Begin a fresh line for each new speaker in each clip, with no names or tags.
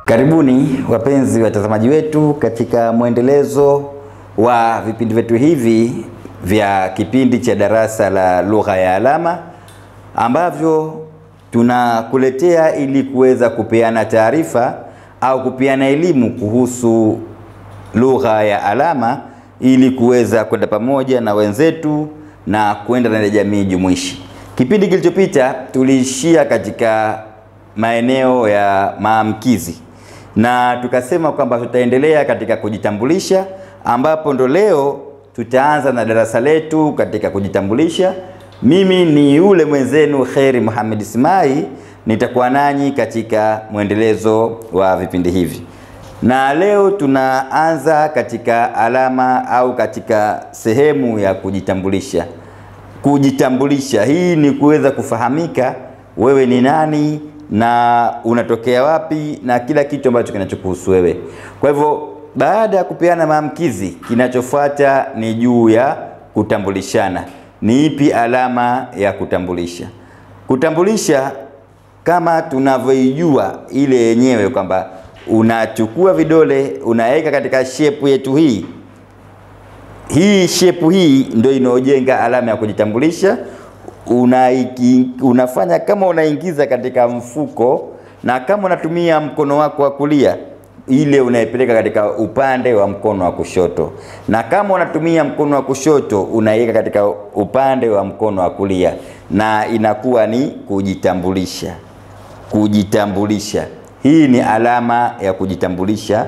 Karibuni wapenzi watazamaji wetu katika mwendelezo wa vipindi vyetu hivi vya kipindi cha darasa la lugha ya alama ambavyo tunakuletea ili kuweza kupeana taarifa au kupeana elimu kuhusu lugha ya alama ili kuweza kwenda pamoja na wenzetu na kwenda na jamii jumuishi. Kipindi kilichopita tuliishia katika maeneo ya maamkizi na tukasema kwamba tutaendelea katika kujitambulisha, ambapo ndo leo tutaanza na darasa letu katika kujitambulisha. Mimi ni yule mwenzenu Kheri Muhammad Ismail, nitakuwa nanyi katika mwendelezo wa vipindi hivi. Na leo tunaanza katika alama au katika sehemu ya kujitambulisha. Kujitambulisha hii ni kuweza kufahamika wewe ni nani na unatokea wapi na kila kitu ambacho kinachokuhusu wewe. Kwa hivyo baada ya kupeana maamkizi, kinachofuata ni juu ya kutambulishana. Ni ipi alama ya kutambulisha? Kutambulisha kama tunavyoijua ile yenyewe kwamba unachukua vidole unaweka katika shape yetu hii. Hii shape hii ndio inaojenga alama ya kujitambulisha. Unafanya kama unaingiza katika mfuko, na kama unatumia mkono wako wa kulia ile unaipeleka katika upande wa mkono wa kushoto, na kama unatumia mkono wa kushoto unaiweka katika upande wa mkono wa kulia, na inakuwa ni kujitambulisha. Kujitambulisha hii ni alama ya kujitambulisha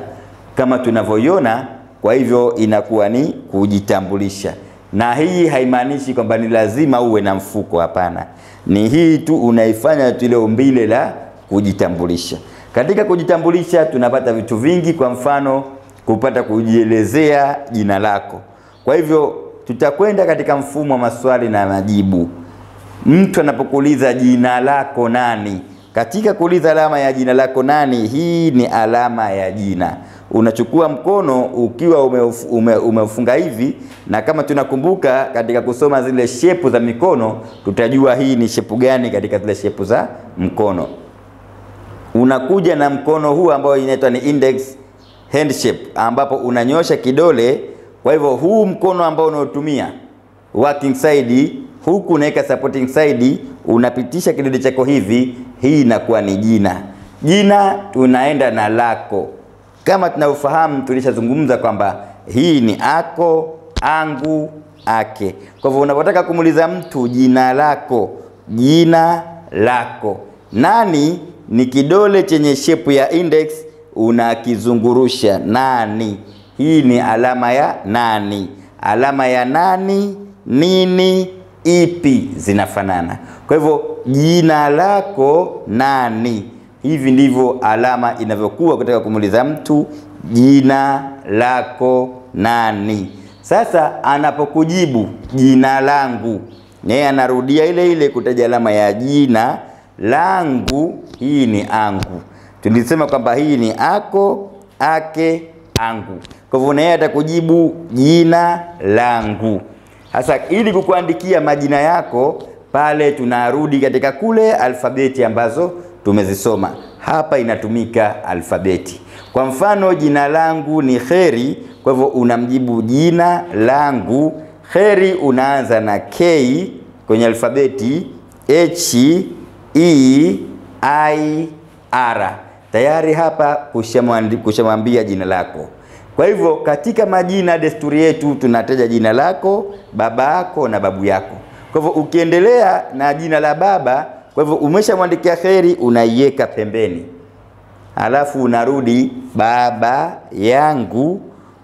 kama tunavyoiona. Kwa hivyo inakuwa ni kujitambulisha, na hii haimaanishi kwamba ni lazima uwe na mfuko, hapana. Ni hii tu unaifanya tu ile umbile la kujitambulisha. Katika kujitambulisha tunapata vitu vingi, kwa mfano kupata kujielezea jina lako. Kwa hivyo tutakwenda katika mfumo wa maswali na majibu. Mtu anapokuuliza jina lako nani, katika kuuliza alama ya jina lako nani, hii ni alama ya jina. Unachukua mkono ukiwa umefunga hivi, na kama tunakumbuka katika kusoma zile shepu za mikono tutajua hii ni shepu gani katika zile shepu za mkono. Unakuja na mkono huu ambao inaitwa ni index hand shape, ambapo unanyosha kidole. Kwa hivyo huu mkono ambao unaotumia working side, huku unaweka supporting side, unapitisha kidole chako hivi, hii inakuwa ni jina. Jina tunaenda na lako. Kama tunaufahamu tulishazungumza kwamba hii ni ako, angu, ake. Kwa hivyo unapotaka kumuuliza mtu jina lako, jina lako. Nani ni kidole chenye shepu ya index, unakizungurusha nani. Hii ni alama ya nani. Alama ya nani, nini, ipi zinafanana. Kwa hivyo jina lako nani. Hivi ndivyo alama inavyokuwa kutaka kumuuliza mtu jina lako nani. Sasa anapokujibu jina langu, yeye anarudia ile ile kutaja alama ya jina langu. Hii ni angu. Tulisema kwamba hii ni ako, ake, angu. Kwa hivyo yeye atakujibu jina langu. Sasa ili kukuandikia majina yako pale, tunarudi katika kule alfabeti ambazo tumezisoma. Hapa inatumika alfabeti. Kwa mfano jina langu ni Kheri, kwa hivyo unamjibu jina langu. Kheri unaanza na K kwenye alfabeti, H, E, I, R. Tayari hapa kushamwambia jina lako. Kwa hivyo katika majina desturi yetu tunataja jina lako, baba yako na babu yako. Kwa hivyo ukiendelea na jina la baba, kwa hivyo umeshamwandikia Kheri, unaiweka pembeni. Alafu unarudi baba yangu,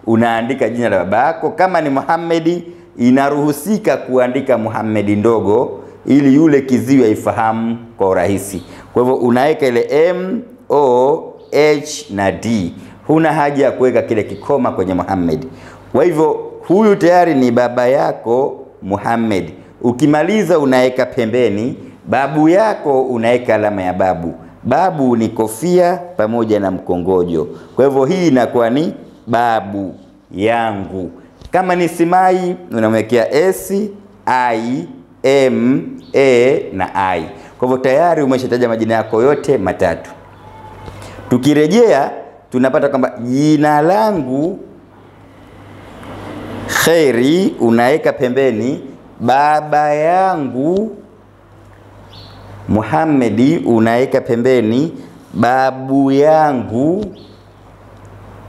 unaandika jina la baba yako. Kama ni Muhammad, inaruhusika kuandika Muhammad ndogo ili yule kiziwi aifahamu kwa urahisi. Kwa hivyo unaweka ile M, O, H na D. Huna haja ya kuweka kile kikoma kwenye Muhammad. Kwa hivyo huyu tayari ni baba yako Muhammad. Ukimaliza unaweka pembeni. Babu yako unaweka alama ya babu. Babu ni kofia pamoja na mkongojo. Kwa hivyo hii inakuwa ni babu yangu. Kama ni Simai unamwekea S, I, M, A na I. Kwa hivyo tayari umeshataja majina yako yote matatu. Tukirejea tunapata kwamba jina langu Kheri unaweka pembeni, baba yangu Muhammadi unaweka pembeni, babu yangu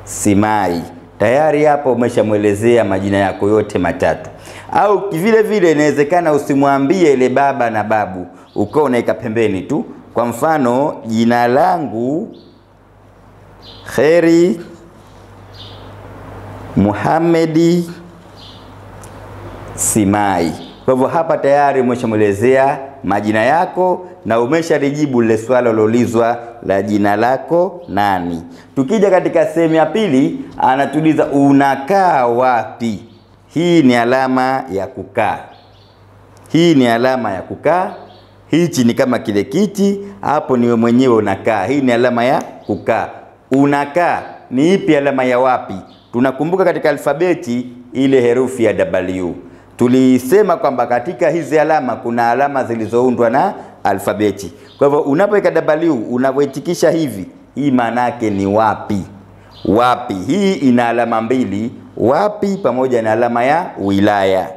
Simai. Tayari hapo umeshamuelezea majina yako yote matatu. Au vile vile inawezekana usimwambie ile baba na babu, ukao unaweka pembeni tu. Kwa mfano, jina langu Kheri Muhammadi Simai. Kwa hivyo hapa tayari umeshamuelezea majina yako na umeshalijibu lile swali lilolizwa la jina lako nani. Tukija katika sehemu ya pili, anatuuliza unakaa wapi. Hii ni alama ya kukaa. Hii ni alama ya kukaa. Hichi ni kama kile kiti, hapo niwe mwenyewe unakaa. Hii ni alama ya kukaa. Unakaa ni ipi alama ya wapi? Tunakumbuka katika alfabeti ile herufi ya W. Tulisema kwamba katika hizi alama kuna alama zilizoundwa na alfabeti. Kwa hivyo unapoweka W, unapoitikisha hivi, hii maana yake ni wapi. Wapi. Hii ina alama mbili, wapi pamoja na alama ya wilaya.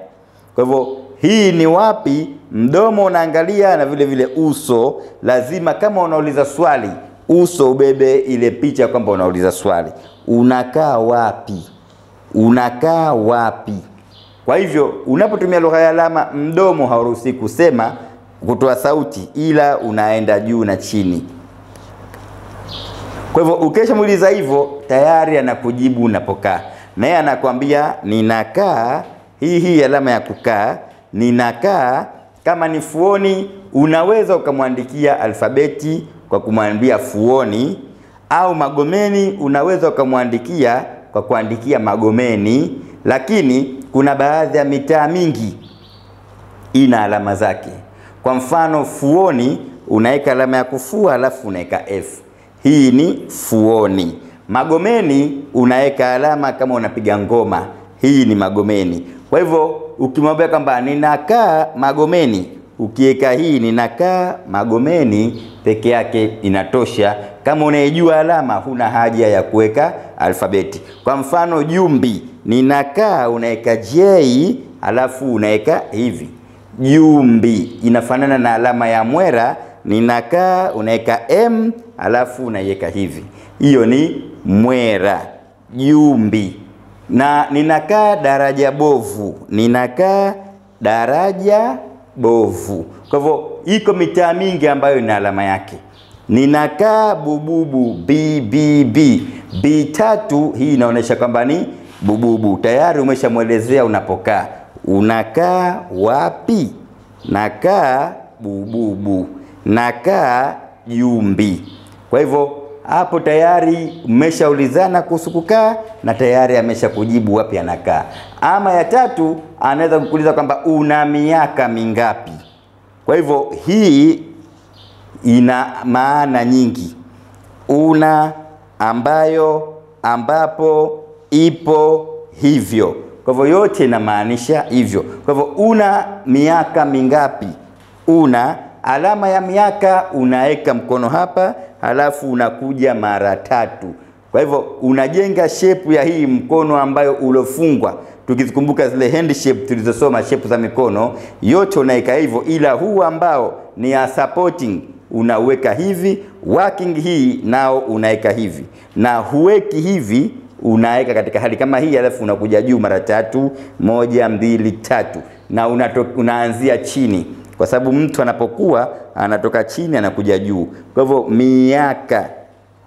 Kwa hivyo hii ni wapi, mdomo unaangalia na vile vile uso. Lazima kama unauliza swali, uso ubebe ile picha kwamba unauliza swali. Unakaa wapi? Unakaa wapi? Kwa hivyo unapotumia lugha ya alama, mdomo hauruhusi kusema, kutoa sauti, ila unaenda juu na chini. Kwa hivyo ukishamuuliza hivyo, tayari anakujibu unapokaa. Naye anakuambia ninakaa, hii alama ya kukaa, ninakaa. Kama ni Fuoni, unaweza ukamwandikia alfabeti kwa kumwambia Fuoni, au Magomeni unaweza ukamwandikia kwa kuandikia Magomeni. Lakini kuna baadhi ya mitaa mingi ina alama zake. Kwa mfano Fuoni unaweka alama ya kufua alafu unaweka F. Hii ni Fuoni. Magomeni unaweka alama kama unapiga ngoma. Hii ni Magomeni. Kwa hivyo ukimwambia kwamba ninakaa Magomeni, ukiweka hii ninakaa Magomeni peke yake inatosha. Kama unaijua alama, huna haja ya kuweka alfabeti. Kwa mfano Jumbi, ninakaa unaweka J alafu unaweka hivi. Jumbi inafanana na alama ya Mwera, ninakaa unaweka M alafu unaiweka hivi. Hiyo ni Mwera. Jumbi. Na ninakaa Daraja Bovu, ninakaa Daraja Bovu. Kwa hivyo iko mitaa mingi ambayo ina alama yake. Ninakaa Bububu, BBB. B3 hii inaonyesha kwamba ni Bububu. Tayari umeshamuelezea unapokaa. Unakaa wapi? Nakaa Bububu. Nakaa Jumbi. Kwa hivyo hapo tayari umeshaulizana kuhusu kukaa na tayari ameshakujibu wapi anakaa. Ama ya tatu, anaweza kukuuliza kwamba una miaka mingapi. Kwa hivyo hii ina maana nyingi. Una, ambayo, ambapo, ipo, hivyo. Kwa hivyo yote inamaanisha hivyo. Kwa hivyo una miaka mingapi? Una alama ya miaka unaweka mkono hapa, halafu unakuja mara 3. Kwa hivyo unajenga shape ya hii mkono ambayo ulofungwa. Tukizikumbuka zile hand shape tulizosoma, shape za mikono, yote unaweka hivyo, ila huu ambao ni ya supporting unaweka hivi, working hii nao unaweka hivi. Na huweki hivi, unaweka katika hali kama hii, alafu unakuja juu mara 3, 1, 2, 3. Na unaanzia chini. Kwa sababu mtu anapokuwa anatoka chini anakuja juu. Kwa hivyo miaka.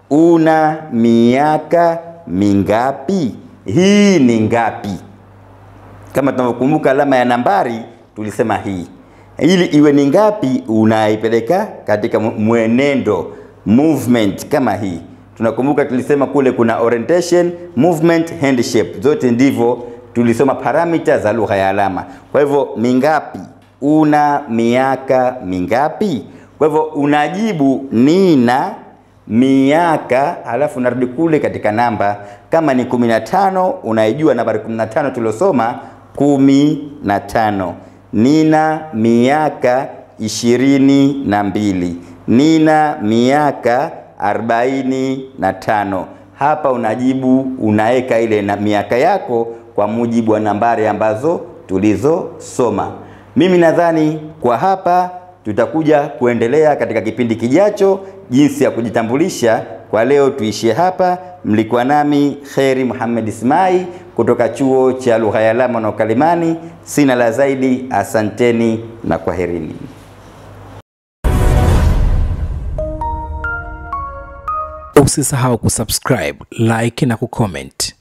Una miaka mingapi? Hii ni ngapi? Kama tunavyokumbuka alama ya nambari tulisema hii. Ili iwe ni ngapi unaipeleka katika mwenendo, movement kama hii. Tunakumbuka tulisema kule kuna orientation, movement, hand shape. Zote ndivyo tulisoma parameter za lugha ya alama. Kwa hivyo mingapi? Una miaka mingapi? Kwa hivyo unajibu nina miaka, halafu unarudi kule katika namba. Kama ni 15, unaijua nambari 15 tulosoma 15. Nina miaka 22. Nina miaka 45. Hapa unajibu, unaeka ile na miaka yako kwa mujibu wa nambari ambazo tulizosoma. Mimi nadhani kwa hapa tutakuja kuendelea katika kipindi kijacho jinsi ya kujitambulisha. Kwa leo tuishie hapa. Mlikuwa nami Kheri Muhammad Ismail kutoka Chuo cha Lugha ya Alama na Ukalimani. Sina la zaidi, asanteni na kwaherini.
Usisahau kusubscribe, like na kucomment.